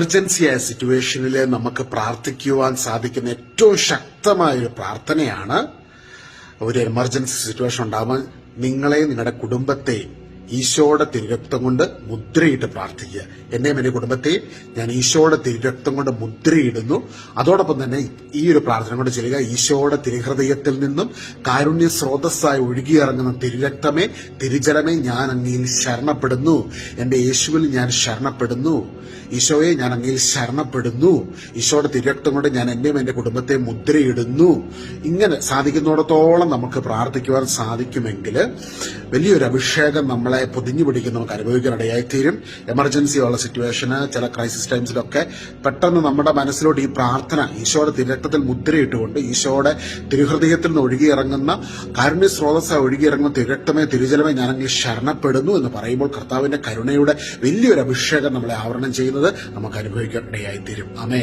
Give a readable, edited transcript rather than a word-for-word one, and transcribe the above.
എമർജൻസിയായ സിറ്റുവേഷനിൽ നമുക്ക് പ്രാർത്ഥിക്കുവാൻ സാധിക്കുന്ന ഏറ്റവും ശക്തമായ ഒരു പ്രാർത്ഥനയാണ്. ഒരു എമർജൻസി സിറ്റുവേഷൻ ഉണ്ടാകുമ്പോൾ നിങ്ങളെ, നിങ്ങളുടെ കുടുംബത്തെ ഈശോയുടെ തിരുരക്തം കൊണ്ട് മുദ്രയിട്ട് പ്രാർത്ഥിക്കുക. എന്നെയും എന്റെ കുടുംബത്തെയും ഞാൻ ഈശോയുടെ തിരുരക്തം കൊണ്ട് മുദ്രയിടുന്നു. അതോടൊപ്പം തന്നെ ഈ ഒരു പ്രാർത്ഥന കൊണ്ട് ചെയ്യുക. ഈശോയുടെ തിരുഹൃദയത്തിൽ നിന്നും കാരുണ്യ സ്രോതസ്സായി ഒഴുകിയിറങ്ങുന്ന തിരുരക്തമേ, തിരുജലമേ, ഞാൻ അങ്ങയിൽ ശരണപ്പെടുന്നു. എന്റെ യേശുവിൽ ഞാൻ ശരണപ്പെടുന്നു. ഈശോയെ, ഞാൻ അങ്ങയിൽ ശരണപ്പെടുന്നു. ഈശോയുടെ തിരുരക്തം കൊണ്ട് ഞാൻ എന്നെയും എന്റെ കുടുംബത്തെ മുദ്രയിടുന്നു. ഇങ്ങനെ സാധിക്കുന്നിടത്തോളം നമുക്ക് പ്രാർത്ഥിക്കുവാൻ സാധിക്കുമെങ്കിൽ വലിയൊരു അഭിഷേകം നമ്മളെ പൊതിഞ്ഞു പിടിക്കുന്ന നമുക്ക് അനുഭവിക്കാനിടയായിത്തീരും. എമർജൻസി ഉള്ള സിറ്റുവേഷന്, ചില ക്രൈസിസ് ടൈംസിലൊക്കെ പെട്ടെന്ന് നമ്മുടെ മനസ്സിലോട്ട് ഈ പ്രാർത്ഥന ഈശോയുടെ തിരുരക്തത്തിൽ മുദ്രയിട്ടുകൊണ്ട് ഈശോയുടെ തിരുഹൃദയത്തിൽ നിന്ന് ഒഴുകിയിറങ്ങുന്ന കാരുണ്യ സ്രോതസ്സായി ഒഴുകിയിറങ്ങുന്ന തിരുരക്തമേ, തിരുജലമേ, ഞാൻ അങ്ങ് ശരണപ്പെടുന്നു എന്ന് പറയുമ്പോൾ കർത്താവിന്റെ കരുണയുടെ വലിയൊരു അഭിഷേകം നമ്മളെ ആവരണം ചെയ്യുന്നത് നമുക്ക് അനുഭവിക്കാനിടയായിത്തീരും. ആമേൻ.